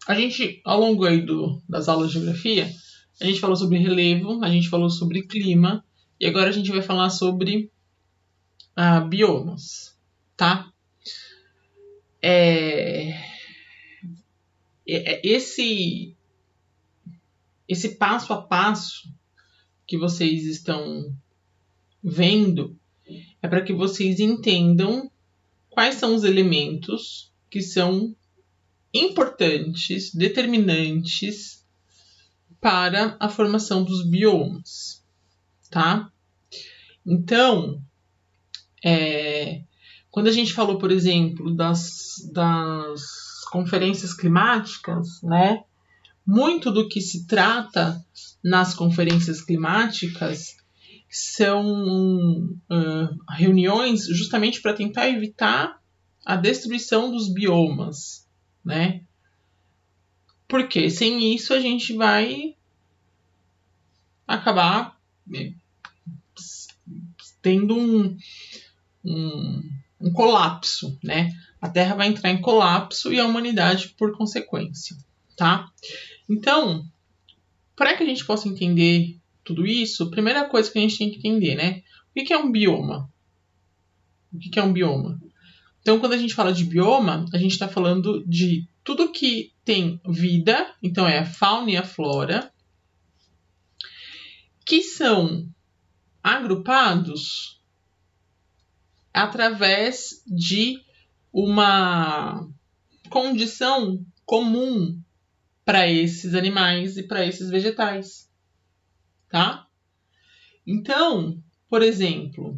A gente, ao longo aí das aulas de geografia, a gente falou sobre relevo, a gente falou sobre clima, e agora a gente vai falar sobre biomas, tá? Esse passo a passo que vocês estão vendo é para que vocês entendam quais são os elementos que são importantes, determinantes para a formação dos biomas, tá? Então, quando a gente falou, por exemplo, das conferências climáticas, né? Muito do que se trata nas conferências climáticas são reuniões justamente para tentar evitar a destruição dos biomas, né? Porque sem isso a gente vai acabar tendo um colapso, né? A Terra vai entrar em colapso e a humanidade por consequência, tá? Então, para que a gente possa entender tudo isso, a primeira coisa que a gente tem que entender, né? O que é um bioma? O que é um bioma? Então, quando a gente fala de bioma, a gente está falando de tudo que tem vida, então é a fauna e a flora, que são agrupados através de uma condição comum para esses animais e para esses vegetais, tá? Então, por exemplo,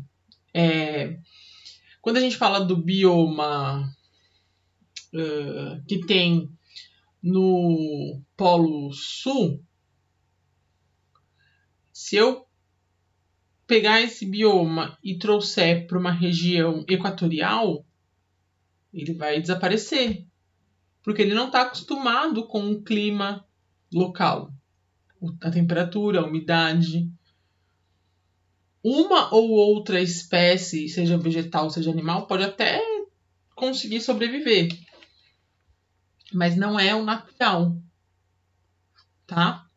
quando a gente fala do bioma que tem no Polo Sul, se eu pegar esse bioma e trouxer para uma região equatorial, ele vai desaparecer, porque ele não está acostumado com o clima local, a temperatura, a umidade. Uma ou outra espécie, seja vegetal, seja animal, pode até conseguir sobreviver, mas não é o natural, tá?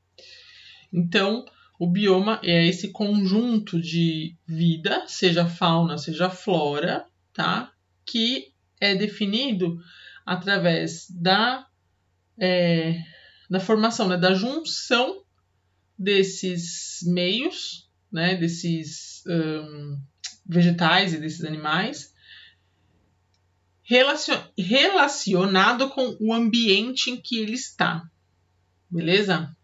Então, o bioma é esse conjunto de vida, seja fauna, seja flora, tá? Que é definido através da formação, né? Da junção desses meios, né? Desses vegetais e desses animais, relacionado com o ambiente em que ele está. Beleza?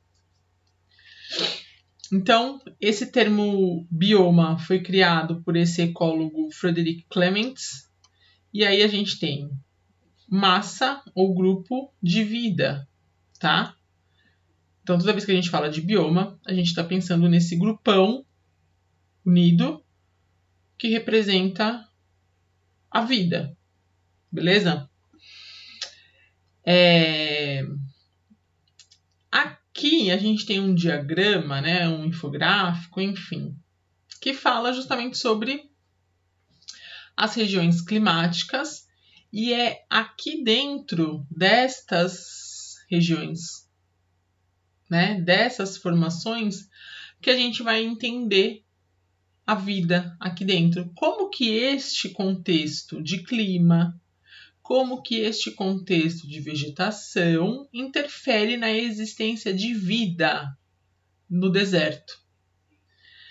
Então, esse termo bioma foi criado por esse ecólogo Frederick Clements, e aí a gente tem massa ou grupo de vida, tá? Então, toda vez que a gente fala de bioma, a gente está pensando nesse grupão unido que representa a vida, beleza? Aqui a gente tem um diagrama, né, um infográfico, enfim, que fala justamente sobre as regiões climáticas, e é aqui dentro destas regiões, né, dessas formações, que a gente vai entender a vida aqui dentro. Como que este contexto de clima, como que este contexto de vegetação interfere na existência de vida no deserto.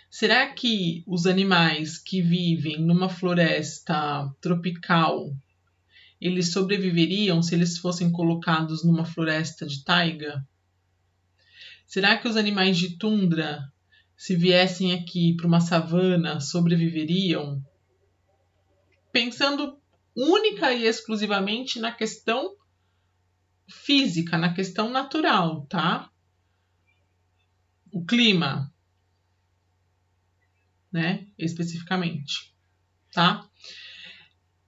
Será que os animais que vivem numa floresta tropical, eles sobreviveriam se eles fossem colocados numa floresta de taiga? Será que os animais de tundra, se viessem aqui para uma savana, sobreviveriam? Pensando única e exclusivamente na questão física, na questão natural, tá? O clima, né? Especificamente, tá?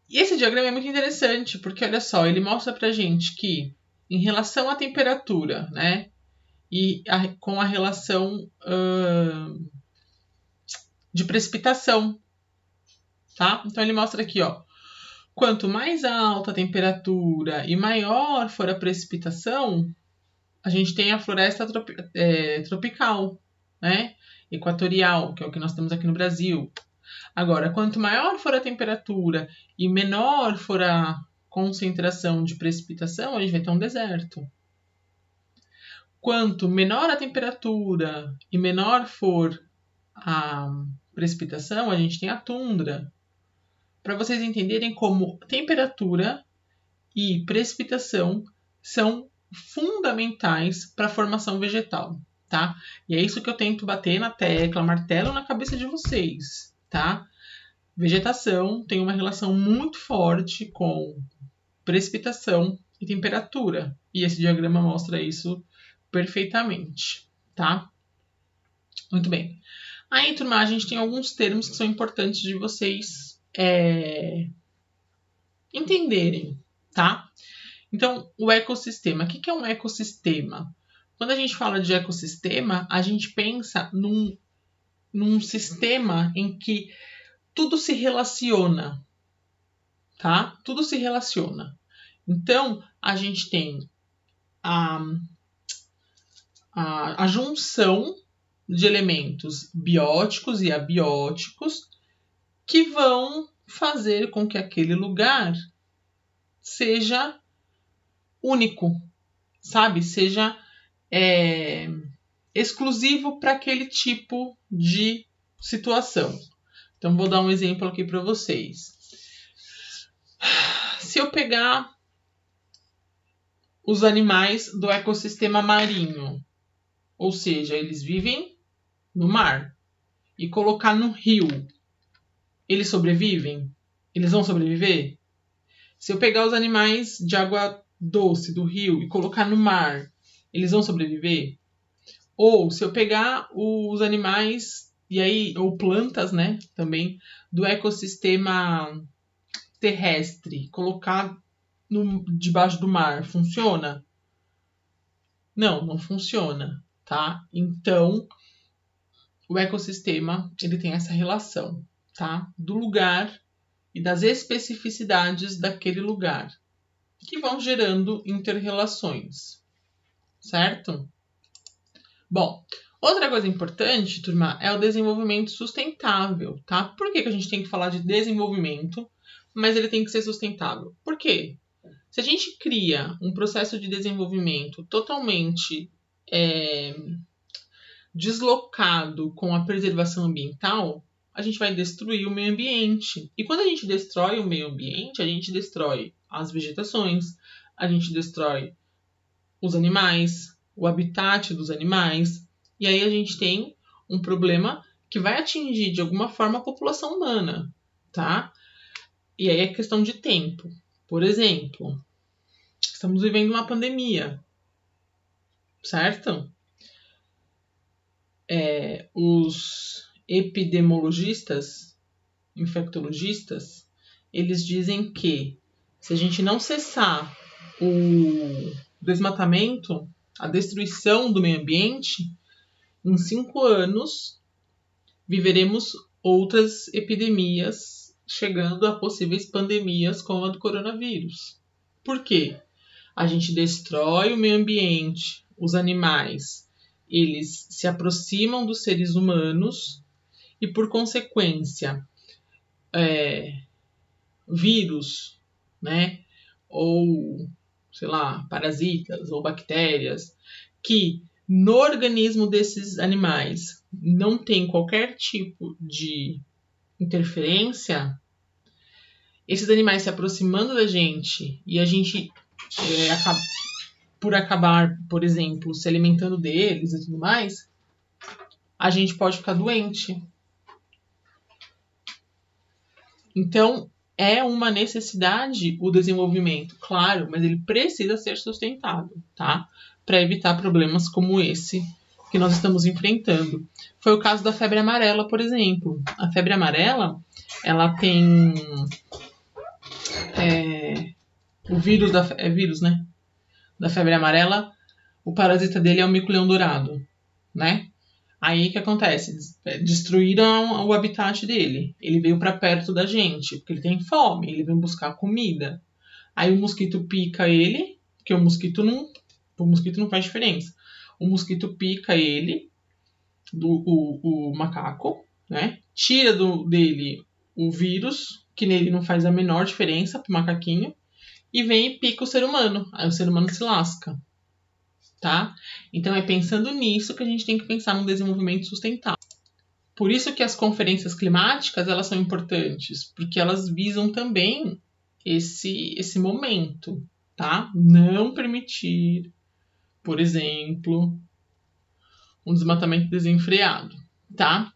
E esse diagrama é muito interessante, porque olha só, ele mostra pra gente que em relação à temperatura, né? E com a relação de precipitação, tá? Então ele mostra aqui, ó, Quanto mais alta a temperatura e maior for a precipitação, a gente tem a floresta tropical, né? Equatorial, que é o que nós temos aqui no Brasil. Agora, quanto maior for a temperatura e menor for a concentração de precipitação, a gente vai ter um deserto. Quanto menor a temperatura e menor for a precipitação, a gente tem a tundra. Para vocês entenderem como temperatura e precipitação são fundamentais para a formação vegetal, tá? E é isso que eu tento bater na tecla, martelo na cabeça de vocês, tá? Vegetação tem uma relação muito forte com precipitação e temperatura. E esse diagrama mostra isso perfeitamente, tá? Muito bem. Aí, turma, a gente tem alguns termos que são importantes de vocês entenderem, tá? Então, o ecossistema. O que é um ecossistema? Quando a gente fala de ecossistema, a gente pensa num sistema em que tudo se relaciona, tá? Tudo se relaciona. Então, a gente tem a junção de elementos bióticos e abióticos que vão fazer com que aquele lugar seja único, sabe? Seja exclusivo para aquele tipo de situação. Então, vou dar um exemplo aqui para vocês. Se eu pegar os animais do ecossistema marinho, ou seja, eles vivem no mar, e colocar no rio, eles sobrevivem? Eles vão sobreviver? Se eu pegar os animais de água doce do rio e colocar no mar, eles vão sobreviver? Ou se eu pegar os animais, e aí, ou plantas, né, também, do ecossistema terrestre, colocar debaixo do mar, funciona? Não, não funciona, tá? Então, o ecossistema, ele tem essa relação, tá? Do lugar e das especificidades daquele lugar, que vão gerando inter-relações, certo? Bom, outra coisa importante, turma, é o desenvolvimento sustentável, tá? Por que a gente tem que falar de desenvolvimento, mas ele tem que ser sustentável? Por quê? Se a gente cria um processo de desenvolvimento totalmente deslocado com a preservação ambiental, a gente vai destruir o meio ambiente. E quando a gente destrói o meio ambiente, a gente destrói as vegetações, a gente destrói os animais, o habitat dos animais, e aí a gente tem um problema que vai atingir de alguma forma a população humana, tá? E aí é questão de tempo. Por exemplo, estamos vivendo uma pandemia, certo? Os epidemiologistas, infectologistas, eles dizem que se a gente não cessar o desmatamento, a destruição do meio ambiente, em 5 anos viveremos outras epidemias, chegando a possíveis pandemias como a do coronavírus. Por quê? A gente destrói o meio ambiente, os animais, eles se aproximam dos seres humanos e, por consequência, vírus, né, ou, sei lá, parasitas ou bactérias, que no organismo desses animais não tem qualquer tipo de interferência, esses animais se aproximando da gente e a gente por acabar, por exemplo, se alimentando deles e tudo mais, a gente pode ficar doente. Então, é uma necessidade o desenvolvimento, claro, mas ele precisa ser sustentável, tá? Para evitar problemas como esse que nós estamos enfrentando. Foi o caso da febre amarela, por exemplo. A febre amarela, ela tem o vírus né? Da febre amarela, o parasita dele é o mico-leão dourado, né? Aí o que acontece? Destruíram o habitat dele. Ele veio para perto da gente, porque ele tem fome, ele vem buscar comida. Aí o mosquito pica ele, porque o mosquito não faz diferença. O mosquito pica ele, o macaco, né? Tira dele o vírus, que nele não faz a menor diferença pro macaquinho, e vem e pica o ser humano. Aí o ser humano se lasca, tá? Então é pensando nisso que a gente tem que pensar no desenvolvimento sustentável. Por isso que as conferências climáticas, elas são importantes, porque elas visam também esse momento, tá? Não permitir, por exemplo, um desmatamento desenfreado, tá?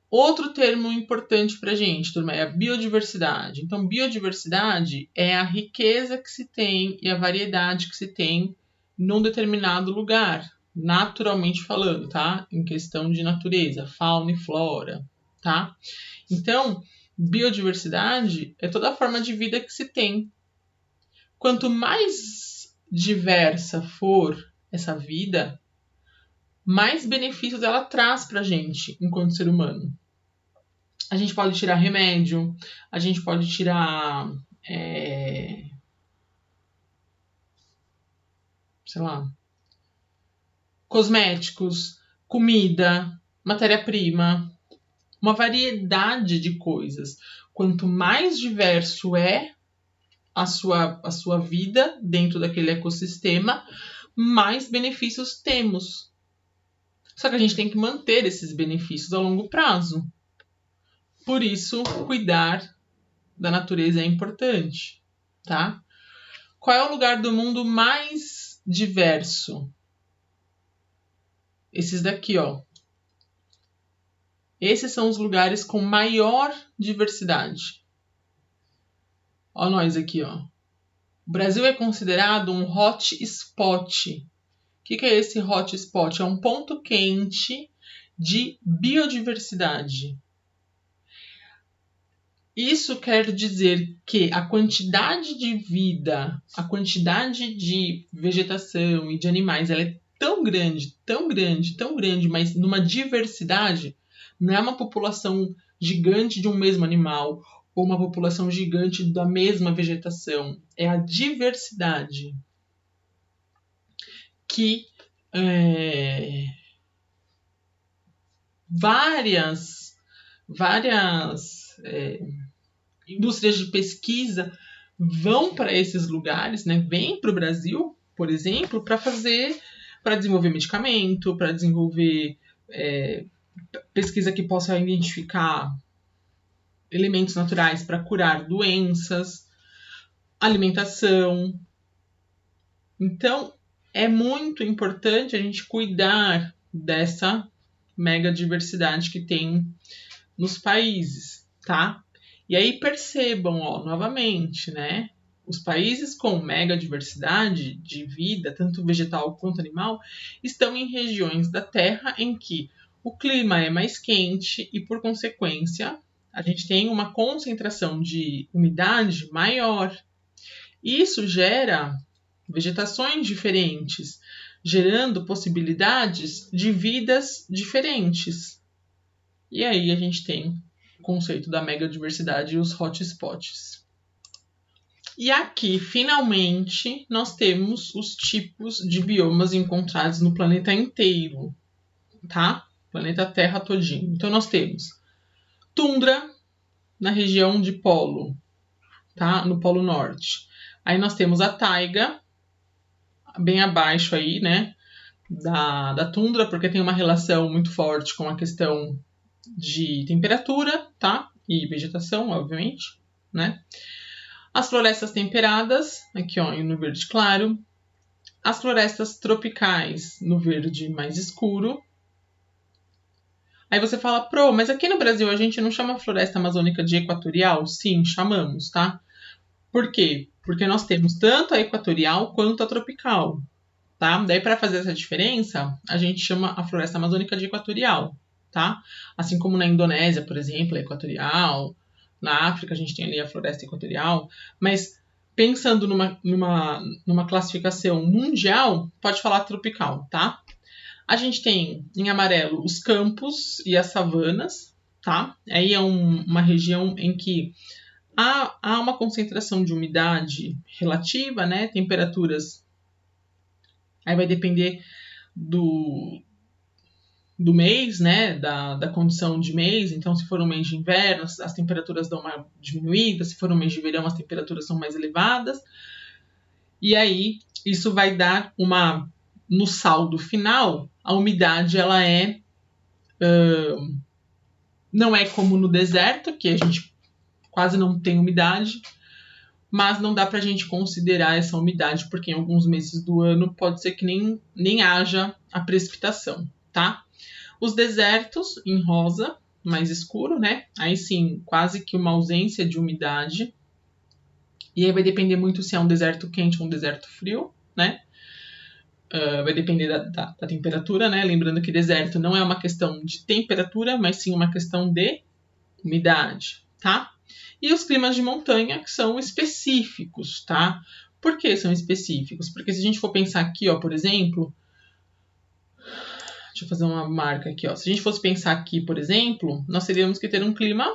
Outro termo importante para a gente, turma, é a biodiversidade. Então, biodiversidade é a riqueza que se tem e a variedade que se tem num determinado lugar, naturalmente falando, tá? Em questão de natureza, fauna e flora, tá? Então, biodiversidade é toda a forma de vida que se tem. Quanto mais diversa for essa vida, mais benefícios ela traz pra gente enquanto ser humano. A gente pode tirar remédio, a gente pode tirar, sei lá, cosméticos, comida, matéria-prima, uma variedade de coisas. Quanto mais diverso é a sua vida dentro daquele ecossistema, mais benefícios temos. Só que a gente tem que manter esses benefícios a longo prazo. Por isso, cuidar da natureza é importante, tá? Qual é o lugar do mundo mais diverso? Esses daqui, ó. Esses são os lugares com maior diversidade. Ó nós aqui, ó. O Brasil é considerado um hot spot. O que é esse hot spot? É um ponto quente de biodiversidade. Isso quer dizer que a quantidade de vida, a quantidade de vegetação e de animais, ela é tão grande, tão grande, tão grande, mas numa diversidade, não é uma população gigante de um mesmo animal ou uma população gigante da mesma vegetação. É a diversidade que várias indústrias de pesquisa vão para esses lugares, né? Vêm para o Brasil, por exemplo, para desenvolver medicamento, para desenvolver pesquisa que possa identificar elementos naturais para curar doenças, alimentação. Então, é muito importante a gente cuidar dessa mega diversidade que tem nos países, tá? E aí percebam, ó, novamente, né? Os países com mega diversidade de vida, tanto vegetal quanto animal, estão em regiões da Terra em que o clima é mais quente e, por consequência, a gente tem uma concentração de umidade maior. Isso gera vegetações diferentes, gerando possibilidades de vidas diferentes. E aí a gente tem o conceito da megadiversidade e os hotspots. E aqui, finalmente, nós temos os tipos de biomas encontrados no planeta inteiro, tá? Planeta Terra todinho. Então nós temos tundra na região de polo, tá? No Polo Norte. Aí nós temos a taiga, bem abaixo aí, né? Da tundra, porque tem uma relação muito forte com a questão de temperatura, tá? E vegetação, obviamente, né? As florestas temperadas, aqui ó, no verde claro. As florestas tropicais, no verde mais escuro. Aí você fala, mas aqui no Brasil a gente não chama a floresta amazônica de equatorial? Sim, chamamos, tá? Por quê? Porque nós temos tanto a equatorial quanto a tropical, tá? Daí, para fazer essa diferença, a gente chama a floresta amazônica de equatorial, tá? Assim como na Indonésia, por exemplo, é equatorial. Na África, a gente tem ali a floresta equatorial. Mas pensando numa classificação mundial, pode falar tropical, tá? A gente tem em amarelo os campos e as savanas, tá? Aí é uma região em que há uma concentração de umidade relativa, né? Temperaturas. Aí vai depender do mês, né? Da condição de mês. Então, se for um mês de inverno, as temperaturas dão uma diminuída. Se for um mês de verão, as temperaturas são mais elevadas. E aí, isso vai dar no saldo final, a umidade ela não é como no deserto, que a gente quase não tem umidade, mas não dá para a gente considerar essa umidade, porque em alguns meses do ano pode ser que nem haja a precipitação, tá? Os desertos em rosa, mais escuro, né? Aí sim, quase que uma ausência de umidade. E aí vai depender muito se é um deserto quente ou um deserto frio, né? Vai depender da temperatura, né? Lembrando que deserto não é uma questão de temperatura, mas sim uma questão de umidade, tá? E os climas de montanha, que são específicos, tá? Por que são específicos? Porque se a gente for pensar aqui, ó, por exemplo, deixa eu fazer uma marca aqui, ó. Se a gente fosse pensar aqui, por exemplo, nós teríamos que ter um clima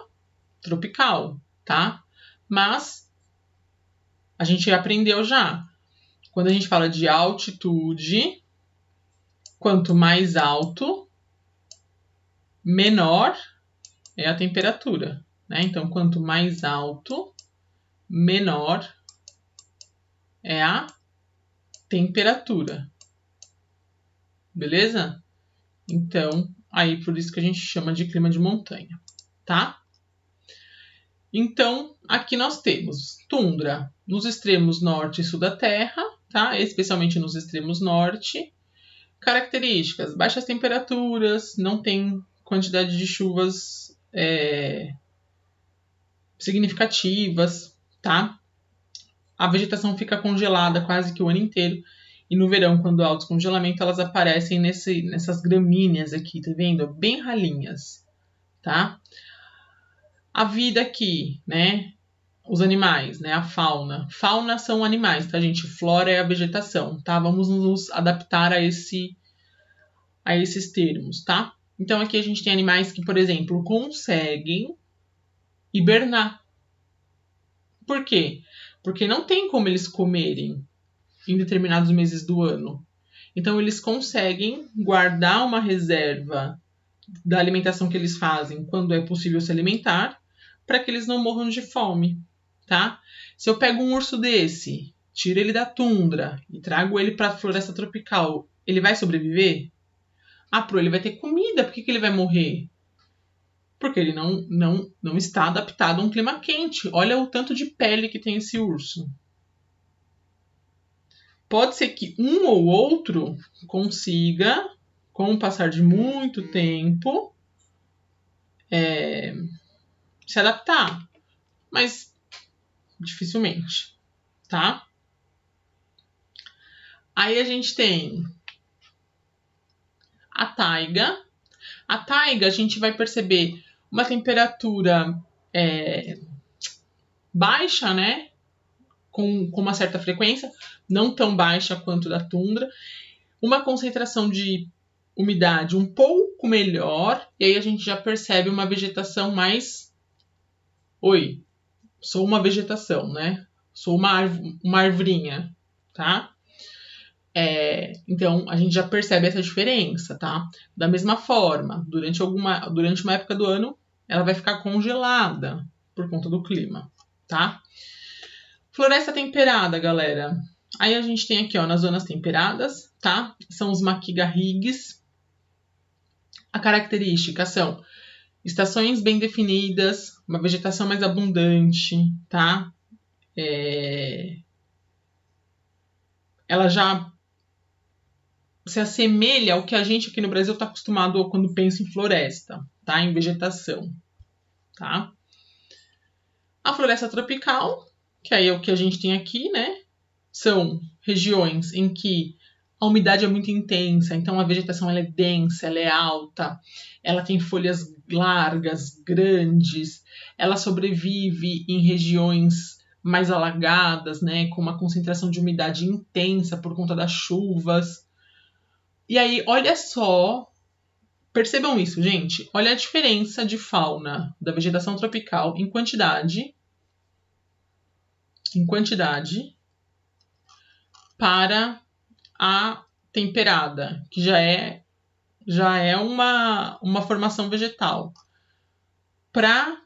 tropical, tá? Mas a gente aprendeu já. Quando a gente fala de altitude, quanto mais alto, menor é a temperatura, né? Então, quanto mais alto, menor é a temperatura. Beleza? Então, aí por isso que a gente chama de clima de montanha, tá? Então, aqui nós temos tundra nos extremos norte e sul da Terra, tá? Especialmente nos extremos norte. Características: baixas temperaturas, não tem quantidade de chuvas significativas, tá? A vegetação fica congelada quase que o ano inteiro. E no verão, quando há o descongelamento, elas aparecem nessas gramíneas aqui, tá vendo? Bem ralinhas, tá? A vida aqui, né? Os animais, né? A fauna. Fauna são animais, tá, gente? Flora é a vegetação, tá? Vamos nos adaptar a esses termos, tá? Então, aqui a gente tem animais que, por exemplo, conseguem hibernar. Por quê? Porque não tem como eles comerem em determinados meses do ano. Então, eles conseguem guardar uma reserva da alimentação que eles fazem quando é possível se alimentar, para que eles não morram de fome, tá? Se eu pego um urso desse, tiro ele da tundra e trago ele para a floresta tropical, ele vai sobreviver? Ele vai ter comida, por que ele vai morrer? Porque ele não está adaptado a um clima quente. Olha o tanto de pele que tem esse urso. Pode ser que um ou outro consiga, com o passar de muito tempo, se adaptar. Mas dificilmente, tá? Aí a gente tem a taiga. A taiga, a gente vai perceber uma temperatura baixa, né? Com uma certa frequência, não tão baixa quanto da tundra. Uma concentração de umidade um pouco melhor, e aí a gente já percebe uma vegetação mais... Oi, sou uma vegetação, né? Sou uma arvorinha, tá? Então, a gente já percebe essa diferença, tá? Da mesma forma, durante uma época do ano, ela vai ficar congelada por conta do clima, tá? Floresta temperada, galera. Aí a gente tem aqui, ó, nas zonas temperadas, tá? São os maquigarrigues. A característica são estações bem definidas, uma vegetação mais abundante, tá? Ela já se assemelha ao que a gente aqui no Brasil está acostumado quando pensa em floresta, tá? Em vegetação, tá? A floresta tropical, que aí é o que a gente tem aqui, né? São regiões em que a umidade é muito intensa, então a vegetação ela é densa, ela é alta, ela tem folhas largas, grandes, ela sobrevive em regiões mais alagadas, né, com uma concentração de umidade intensa por conta das chuvas. E aí, olha só, percebam isso, gente. Olha a diferença de fauna da vegetação tropical em quantidade para a temperada, que já é uma formação vegetal. Para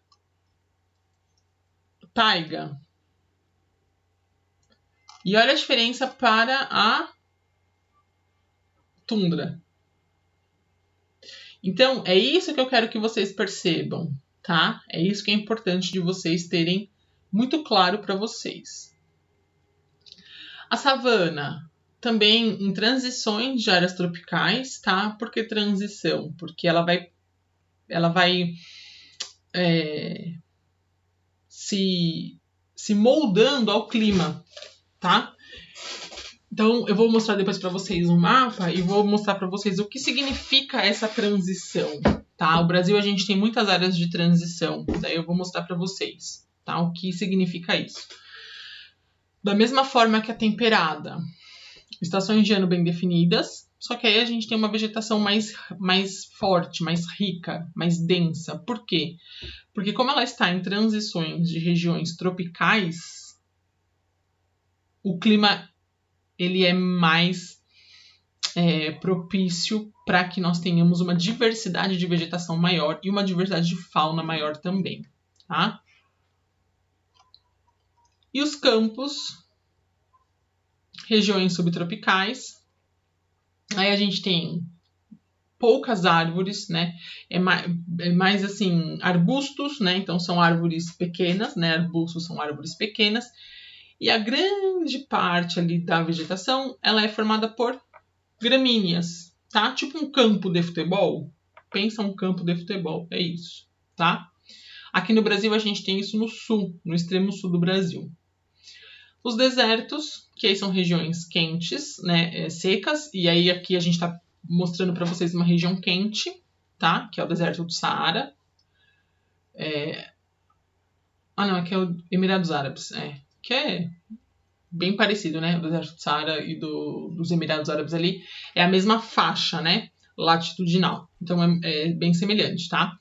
taiga. E olha a diferença para a tundra. Então, é isso que eu quero que vocês percebam, tá? É isso que é importante de vocês terem muito claro para vocês. A savana também em transições de áreas tropicais, tá? Por que transição? Porque ela vai se moldando ao clima, tá? Então, eu vou mostrar depois para vocês um mapa e vou mostrar para vocês o que significa essa transição, tá? O Brasil, a gente tem muitas áreas de transição, daí eu vou mostrar para vocês, tá? O que significa isso. Da mesma forma que a temperada, estações de ano bem definidas, só que aí a gente tem uma vegetação mais forte, mais rica, mais densa. Por quê? Porque como ela está em transições de regiões tropicais, o clima ele é mais propício para que nós tenhamos uma diversidade de vegetação maior e uma diversidade de fauna maior também, tá? E os campos, regiões subtropicais, aí a gente tem poucas árvores, né? É mais assim, arbustos, né? Então são árvores pequenas, né? Arbustos são árvores pequenas. E a grande parte ali da vegetação, ela é formada por gramíneas, tá? Tipo um campo de futebol. Pensa um campo de futebol, é isso, tá? Aqui no Brasil a gente tem isso no sul, no extremo sul do Brasil. Os desertos, que aí são regiões quentes, né, secas, e aí aqui a gente está mostrando para vocês uma região quente, tá? Que é o deserto do Saara. Não, aqui é o Emirados Árabes, que é bem parecido, né? O deserto do Saara e dos Emirados Árabes ali é a mesma faixa, né? Latitudinal. Então é bem semelhante, tá?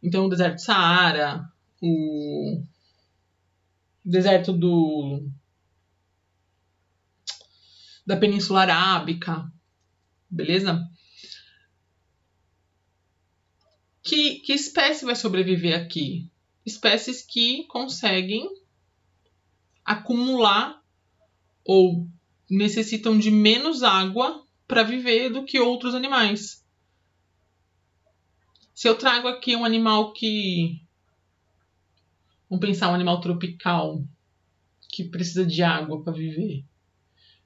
Então o deserto do Saara, o deserto da Península Arábica, beleza? Que espécie vai sobreviver aqui? Espécies que conseguem acumular ou necessitam de menos água para viver do que outros animais. Se eu trago aqui um animal vamos pensar um animal tropical que precisa de água para viver,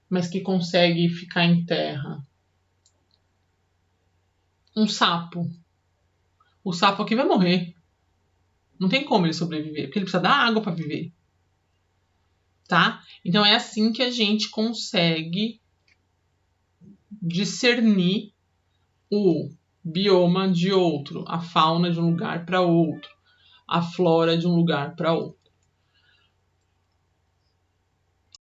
mas que consegue ficar em terra. Um sapo. O sapo aqui vai morrer. Não tem como ele sobreviver, porque ele precisa da água para viver. Tá? Então é assim que a gente consegue discernir o bioma de outro, a fauna de um lugar para outro, a flora de um lugar para outro.